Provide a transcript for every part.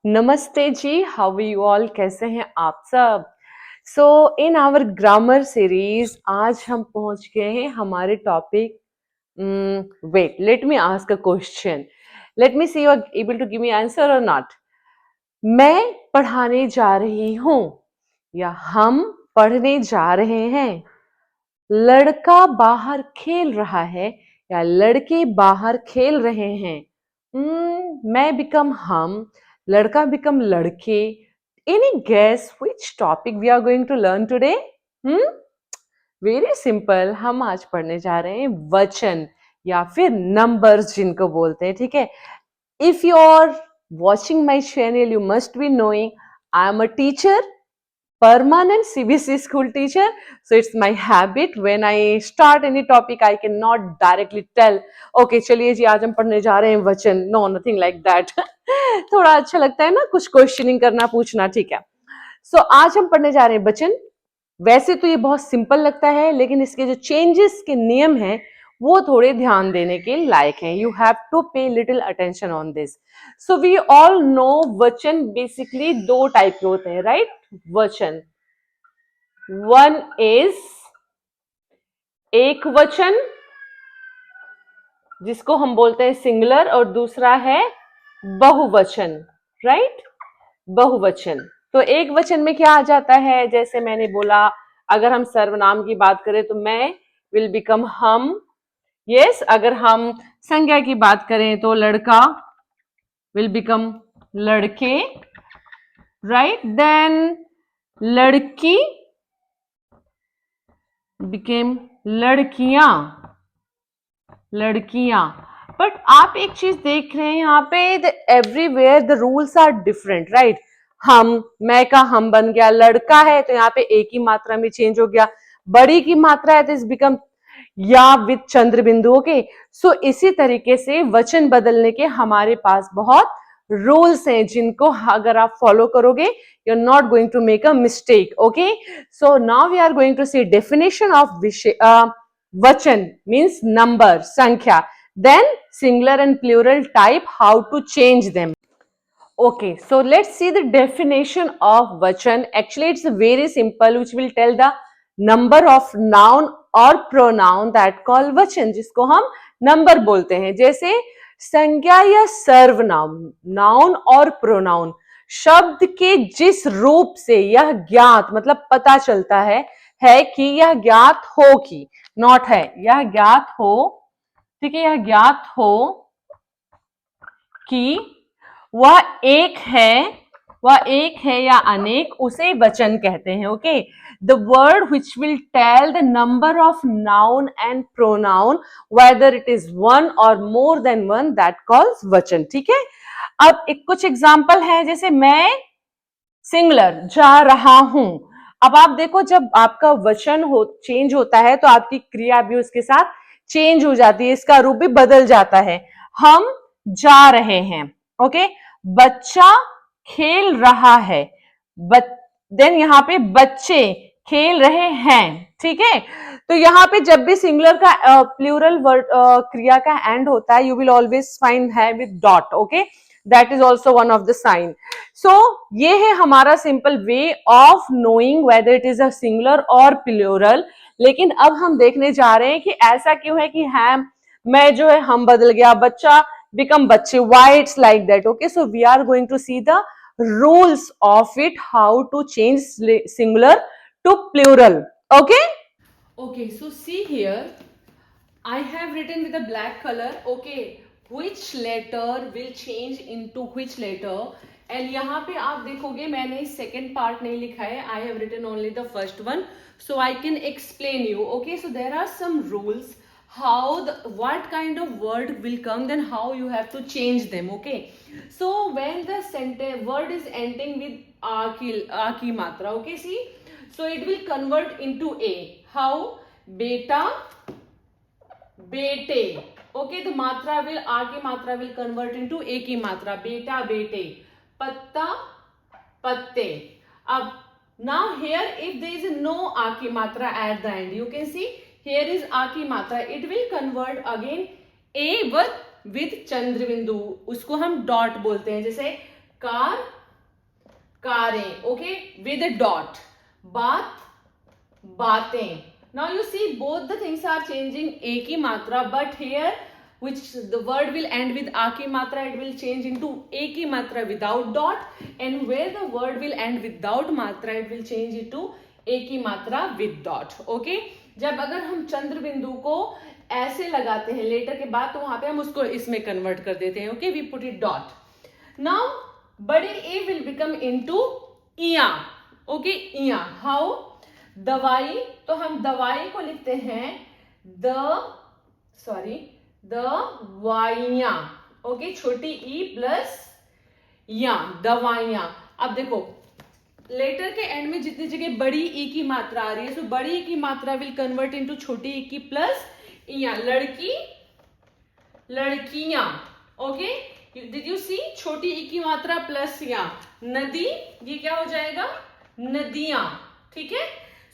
नमस्ते जी, how you all, कैसे हैं आप सब। So in our grammar series आज हम पहुंच गए हैं हमारे topic. Wait, let me ask a question, let me see you are able to give me answer और नॉट। मैं पढ़ाने जा रही हूँ या हम पढ़ने जा रहे हैं। लड़का बाहर खेल रहा है या लड़के बाहर खेल रहे हैं। मैं बिकम हम, लड़का बिकम लड़के। Any guess which topic we are going to learn today? Hmm very simple, हम आज पढ़ने जा रहे हैं वचन या फिर नंबर्स जिनको बोलते हैं, ठीक है। If you're watching my channel, you must be knowing I am a teacher, permanent CBSE school teacher. So it's my habit when I start any topic, I cannot directly tell, okay, चलिए जी आज हम पढ़ने जा रहे हैं वचन. No, nothing like that. थोड़ा अच्छा लगता है ना कुछ क्वेश्चनिंग करना, पूछना, ठीक है। सो आज हम पढ़ने जा रहे हैं वचन। वैसे तो ये बहुत सिंपल लगता है, लेकिन इसके जो चेंजेस के नियम हैं वो थोड़े ध्यान देने के लायक हैं। You have to pay little attention on this. So we all know वचन बेसिकली दो टाइप के होते हैं, राइट? वचन, वन इज एक वचन जिसको हम बोलते हैं सिंगुलर, और दूसरा है बहुवचन, राइट? बहुवचन। तो एक वचन में क्या आ जाता है, जैसे मैंने बोला, अगर हम सर्वनाम की बात करें तो मैं विल बिकम हम। यस, अगर हम संज्ञा की बात करें तो लड़का विल बिकम लड़के, राइट? देन लड़की बिकेम लड़कियां, लड़कियां। बट आप एक चीज देख रहे हैं यहाँ पे, everywhere the rules are different, right? हम, मैं का हम बन गया, लड़का है तो यहाँ पे एक ही मात्रा में चेंज हो गया, बड़ी की मात्रा है तो इस बिकम या विद चंद्र बिंदु। ओके, सो इसी तरीके से वचन बदलने के हमारे पास बहुत रूल्स हैं जिनको अगर आप फॉलो करोगे you are not going to make a mistake. Okay, so now we are going to see definition of वचन मीन्स नंबर, संख्या, then singular and plural type, how to change them. Okay, so let's see the definition of vachan. Actually it's very simple, which will tell the number of noun or pronoun that call vachan, जिसको हम number बोलते हैं। जैसे संज्ञा या सर्वनाम, noun और pronoun, शब्द के जिस रूप से यह ज्ञात मतलब पता चलता है कि यह ज्ञात हो, कि नॉट है, यह ज्ञात हो, ठीक है, यह ज्ञात हो कि वह एक है या अनेक, उसे वचन कहते हैं। Okay, the word which will tell the number of noun and pronoun whether it is one or more than one, that calls वचन, ठीक है। अब एक कुछ एग्जाम्पल है, जैसे मैं सिंगुलर जा रहा हूं। अब आप देखो, जब आपका वचन चेंज होता है तो आपकी क्रिया भी उसके साथ चेंज हो जाती है, इसका रूप भी बदल जाता है। हम जा रहे हैं, ओके, बच्चा खेल रहा है, देन यहाँ पे बच्चे खेल रहे हैं, ठीक है। तो यहाँ पे जब भी सिंगुलर का प्लूरल वर्ड क्रिया का एंड होता है, यू विल ऑलवेज फाइंड है with dot, okay, that is also one of the sign. So ये है हमारा simple way of knowing whether it is a singular or plural. लेकिन अब हम देखने जा रहे हैं कि ऐसा क्यों है कि हम, मैं जो है हम बदल गया, बच्चा बिकम बच्चे, why it's like that. Okay, so we are going to see the rules of it, how to change singular to plural. Okay, so see here, I have written with a black color, okay, which letter will change into which letter. And यहाँ पे आप देखोगे मैंने second part नहीं लिखा है, I have written only the first one, so I can explain you. Okay, so there are some rules how what kind of word will come, then how you have to change them. Okay, so when the sentence word is ending with a की मात्रा, okay, see, so it will convert into a. How? बेटा, बेटे, okay, तो मात्रा will, आ की मात्रा will convert into ए की मात्रा, बेटा बेटे, पत्ता पत्ते। अब now here if there is no आ की मात्रा at the end, you can see here is आ की मात्रा, इट विल कन्वर्ट अगेन ए विद विद चंद्र बिंदु, उसको हम डॉट बोलते हैं, जैसे कार, कारें, ओके, विद डॉट, बात, बातें. Now you see both the things are changing ए की मात्रा, but here which the word will end with a ki matra, it will change into a ki matra without dot, and where the word will end without matra, it will change into a ki matra with dot. okay, जब अगर हम चंद्र बिंदु को ऐसे लगाते हैं letter के बाद, तो वहां पे हम उसको इसमें कन्वर्ट कर देते हैं. Okay, we put it dot. Now बड़े ए विल बिकम इनटू इया. ओके, इया. हाउ? दवाई, तो हम दवाई को लिखते हैं दवाइयां. ओके, छोटी ई प्लस या, दवाइयां. अब देखो लेटर के एंड में जितनी जगह बड़ी ई की मात्रा आ रही है, सो बड़ी ई की मात्रा विल कन्वर्ट इनटू छोटी ई की प्लस या. लड़की, लड़कियां. Okay, did you see? छोटी ई की मात्रा प्लस या. नदी, ये क्या हो जाएगा? नदियां. ठीक है.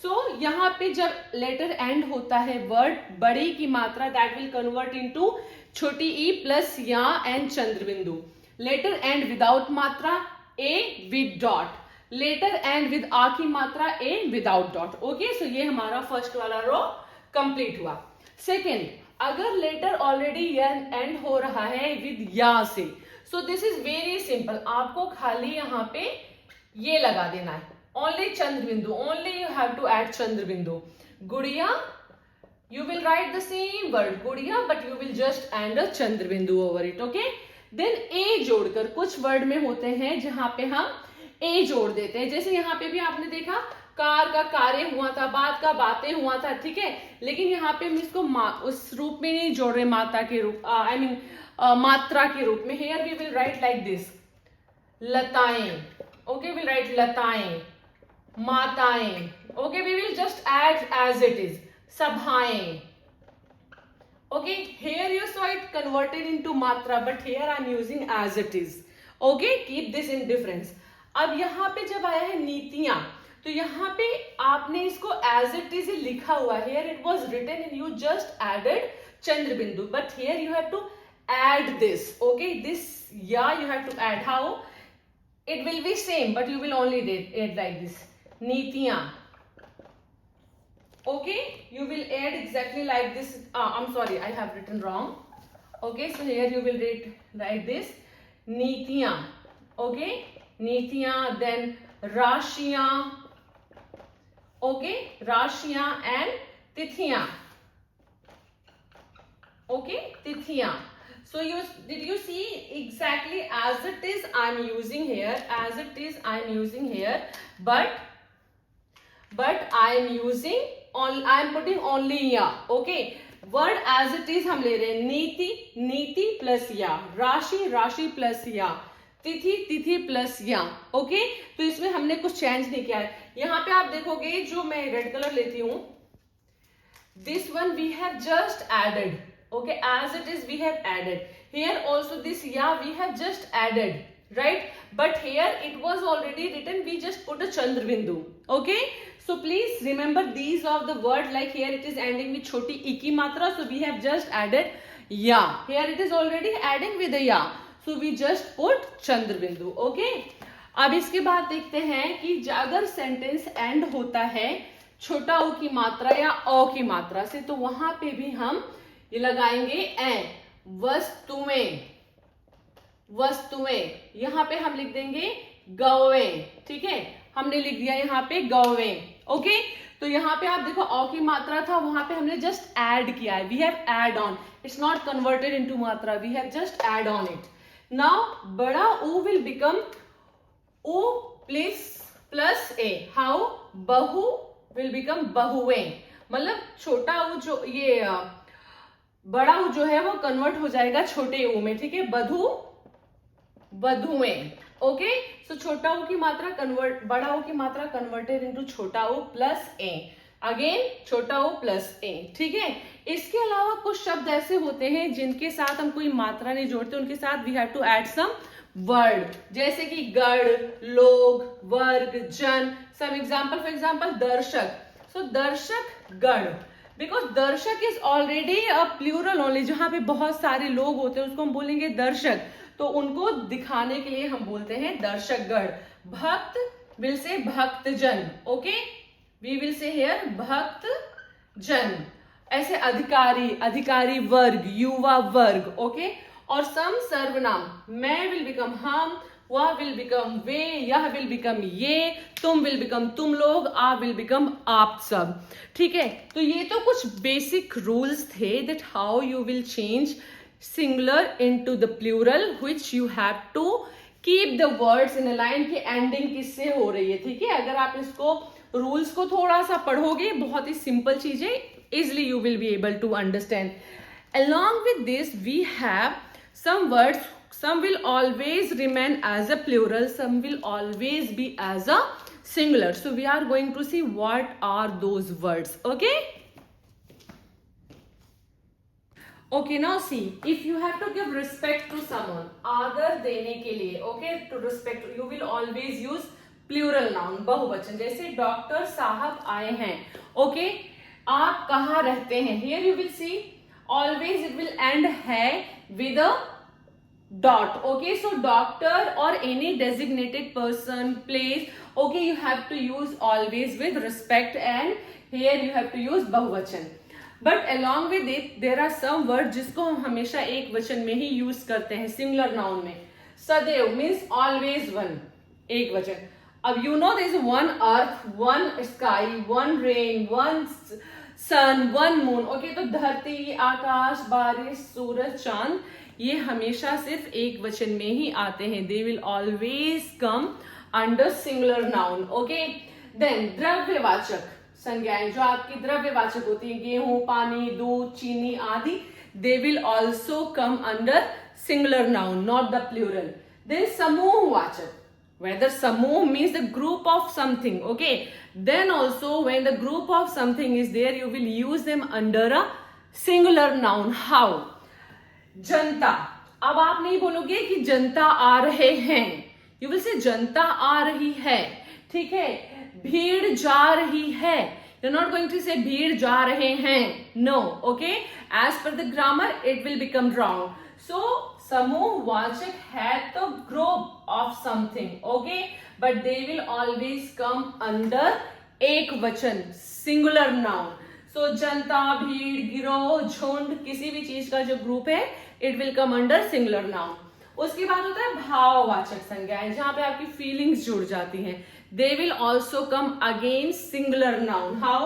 सो यहाँ पे जब लेटर एंड होता है वर्ड बड़ी की मात्रा, दैट विल कन्वर्ट इनटू छोटी ई प्लस या एंड चंद्र बिंदु. लेटर एंड विदाउट मात्रा ए with dot. Letter end with आ की मात्रा ए विदाउट डॉट. ओके, सो ये हमारा फर्स्ट वाला रो कंप्लीट हुआ. सेकेंड, अगर लेटर ऑलरेडी एंड हो रहा है विद या से, so this is very simple. आपको खाली यहाँ पे ये लगा देना है, only chandra bindu, only you have to add chandra bindu. Gudiya, you will write the same word gudiya, but you will just add a chandra bindu over it. okay, then a जोड़कर, कुछ word में होते हैं जहां पे हम a जोड़ देते हैं. जैसे यहाँ पे भी आपने देखा कार का कारें हुआ था, बात का बातें हुआ था. ठीक है, लेकिन यहाँ पे हम इसको उस रूप में नहीं जोड़ रहे, माता के रूप, आई मीन मात्रा के रूप में. here we will write like this, लताएं. okay, we'll write लताएं, माताएं. okay, we will just add as it is, सभाएं. okay, here you saw it converted into matra, but here I am using as it is. okay, keep this in difference. अब यहाँ पे जब आया है नीतियां, तो यहाँ पे आपने इसको as it is ही लिखा हुआ है. here it was written and you just added chandra bindu, but here you have to add this. okay, this yeah, you have to add. how? it will be same, but you will only add like this, नीतियां. okay, you will add exactly like this. I'm sorry, I have written wrong. okay, so here you will write this, नीतियां. okay, नीतियां. then राशियां. okay, राशियां and तिथियां. okay, तिथियां. so did you see exactly as it is I'm using here, as it is I'm using here, but I'm using I'm putting only ya. okay, word as it is हम ले रहे हैं. नीति, नीति plus या. राशि, राशि प्लस या. तिथि, तिथि प्लस या. ओके, तो इसमें हमने कुछ चेंज नहीं किया है. यहाँ पे आप देखोगे, जो मैं रेड कलर लेती हूँ, this one we have just added. okay, as it is we have added. here also this ya we have just added, right? but here it was already written, we just put a chandra bindu. okay, so please remember these of the word, like here it is ending with choti e ki matra, so we have just added ya. here it is already adding with a ya, so we just put chandra bindu. okay, अब इसके बाद देखते हैं कि अगर sentence and होता है छोटा ओ की मात्रा या ओ की मात्रा से, तो वहां पे भी हम ये लगाएंगे ए. वस्तुएं, वस्तुएं. यहां पे हम लिख देंगे गौएं. ठीक है, हमने लिख दिया यहाँ पे गौएं. ओके, तो यहाँ पे आप देखो ओ की मात्रा था, वहां पे हमने जस्ट ऐड किया है. We have add on, it's not converted into मात्रा, we have just add on it. Now बड़ा ओ विल बिकम ओ प्लस ए. हाउ? बहु विल बिकम बहुएं. मतलब छोटा ऊ जो ये बड़ा ऊ जो है वो कन्वर्ट हो जाएगा छोटे ऊ में. ठीक है, बधु, बधुएं. ओके, सो छोटा ऊ की मात्रा कन्वर्ट, बड़ा ऊ की मात्रा कन्वर्टेड इनटू छोटा ऊ प्लस ए. अगेन छोटा ऊ प्लस ए. ठीक है, इसके अलावा कुछ शब्द ऐसे होते हैं जिनके साथ हम कोई मात्रा नहीं जोड़ते, उनके साथ we have to add some word, जैसे कि गण, लोग, वर्ग, जन. सम एग्जाम्पल, फॉर एग्जाम्पल दर्शक. सो दर्शक गण. बिकॉज दर्शक is already a plural only, जहां पे बहुत सारे लोग होते हैं उसको हम बोलेंगे दर्शक, तो उनको दिखाने के लिए हम बोलते हैं दर्शकगण। भक्त विल से भक्तजन, okay, we will say here भक्तजन। ऐसे अधिकारी, अधिकारी वर्ग, युवा वर्ग, ओके। और सम सर्वनाम, मैं विल बिकम हम, वह विल बिकम वे, यह विल बिकम ये, तुम विल बिकम तुम लोग, आप विल बिकम आप सब, ठीक है। तो ये तो कुछ बेसिक रूल्स थे that how you will change singular into the plural, which you have to keep the words in a line की एंडिंग किससे हो रही है, ठीक है। अगर आप इसको रूल्स को थोड़ा सा पढ़ोगे, बहुत ही सिंपल चीजें, easily you will be able to understand. Along with this, we have some words, some will always remain as a plural, some will always be as a singular. So we are going to see what are those words, okay? Okay, now see, if you have to give respect to someone, आदर देने के लिए, okay, to respect, you will always use plural noun, बहुवचन। जैसे doctor साहब आए हैं, okay, आप कहाँ रहते हैं, here you will see always it will end है with a dot, okay, so doctor or any designated person, place, okay, you have to use always with respect, and here you have to use बहुवचन। but along with it there are some words जिसको हम हमेशा एक वचन में ही use करते हैं singular noun में। सदैव मीन्स ऑलवेज वन, एक वचन। अब you know this one earth, one sky, one rain, one sun, one moon, okay. तो धरती, आकाश, बारिश, सूरज, चांद, ये हमेशा सिर्फ एक वचन में ही आते हैं। They will always come under singular noun, okay. Then द्रव्यवाचक संज्ञाएं, जो आपकी द्रव्यवाचक होती है, गेहूं, पानी, दूध, चीनी आदि, they will also come under singular noun, not the plural. Then समूहवाचक, whether samuh means the group of something, okay, then also when the group of something is there you will use them under a singular noun. How? जनता, अब आप नहीं बोलोगे कि जनता आ रहे हैं, you will say जनता आ रही है, ठीक है। भीड़ जा रही है, you're not going to say भीड़ जा रहे हैं, no, okay, as per the grammar it will become wrong. So समूहवाचक है तो group of something, okay, but they will always come under एक वचन, singular noun. So जनता, भीड़, गिरोह, झुंड, किसी भी चीज का जो ग्रुप है, it will come under singular noun. उसके बाद होता है भाववाचक संज्ञाएं, जहां पे आपकी फीलिंग्स जुड़ जाती हैं, they will also come again singular noun. How?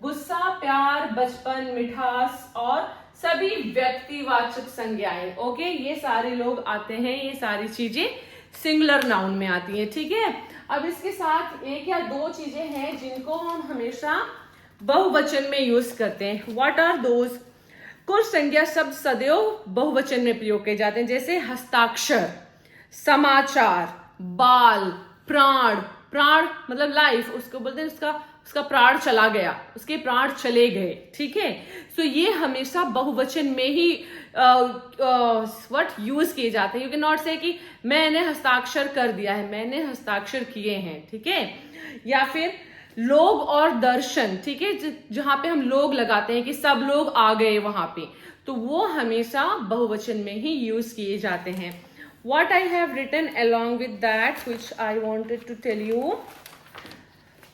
गुस्सा, प्यार, बचपन, मिठास और सभी व्यक्तिवाचक संज्ञाएं, ओके, ये सारे लोग आते हैं, ये सारी चीजें सिंगुलर नाउन में आती हैं, ठीक है। अब इसके साथ एक या दो चीजें हैं जिनको हम हमेशा बहुवचन में यूज करते हैं। What are those? कुछ संज्ञा शब्द सदैव बहुवचन में प्रयोग किए जाते हैं, जैसे हस्ताक्षर, समाचार, बाल, प्राण, प्राण मतलब लाइफ, उसको बोलते हैं उसका प्राण चला गया, उसके प्राण चले गए, ठीक है। सो ये हमेशा बहुवचन में ही व्हाट यूज किए जाते हैं। यू कैन नॉट से कि मैंने हस्ताक्षर कर दिया है, मैंने हस्ताक्षर किए हैं, ठीक है। या फिर लोग और दर्शन, ठीक है, जहां पे हम लोग लगाते हैं कि सब लोग आ गए वहां पे, तो वो हमेशा बहुवचन में ही यूज किए जाते हैं। What I have written along with that which I wanted to tell you,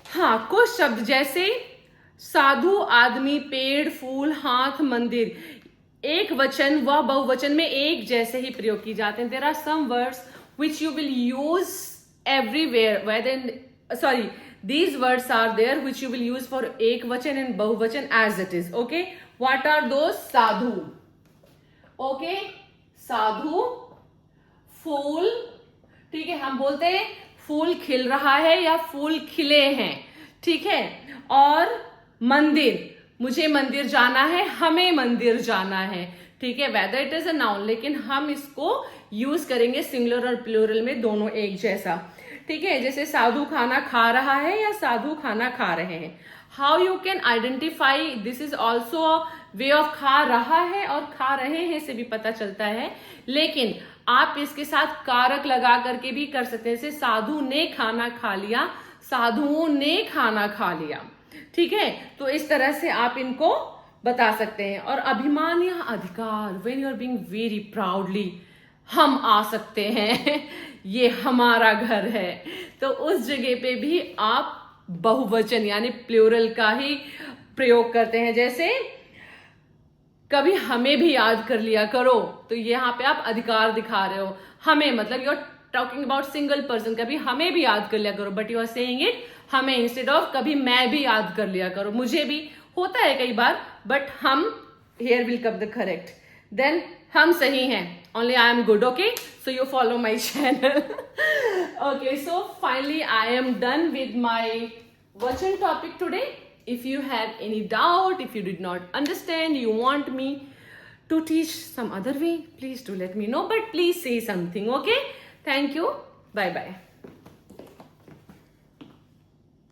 हाँ, कुछ शब्द जैसे साधु, आदमी, पेड़, फूल, हाथ, मंदिर, एक वचन व बहुवचन में एक जैसे ही प्रयोग की जाते हैं। There are some words which you will use everywhere, these words are there which you will use for एक वचन and बहुवचन as it is, okay. What are those? Sadhu, okay, साधु, फूल, ठीक है, हम बोलते हैं फूल खिल रहा है या फूल खिले हैं, ठीक है। और मंदिर, मुझे मंदिर जाना है, हमें मंदिर जाना है, ठीक है। Weather it is a noun, लेकिन हम इसको यूज करेंगे सिंगुलर और प्लूरल में, दोनों एक जैसा, ठीक है। जैसे साधु खाना खा रहा है या साधु खाना खा रहे हैं। How you can identify, this is also way of खा रहा है और खा रहे हैं से भी पता चलता है, लेकिन आप इसके साथ कारक लगा करके भी कर सकते हैं। जैसे साधु ने खाना खा लिया, साधुओं ने खाना खा लिया, ठीक है, तो इस तरह से आप इनको बता सकते हैं। और अभिमान या अधिकार, when you are being very proudly, हम आ सकते हैं ये हमारा घर है, तो उस जगह पे भी आप बहुवचन यानी प्लूरल का ही प्रयोग करते हैं। जैसे कभी हमें भी याद कर लिया करो, तो यहाँ पे आप अधिकार दिखा रहे हो। हमें मतलब you are talking about single person, कभी हमें भी याद कर लिया करो, but you are saying it हमें इंस्टेड ऑफ कभी मैं भी याद कर लिया करो। मुझे भी होता है कई बार, बट हम, here will come the correct, then हम सही हैं, only I am good, okay, so you follow my channel. Okay, so finally I am done with my Vachan topic today. If you have any doubt, if you did not understand, you want me to teach some other way, please do let me know, but please say something, okay? Thank you, bye bye.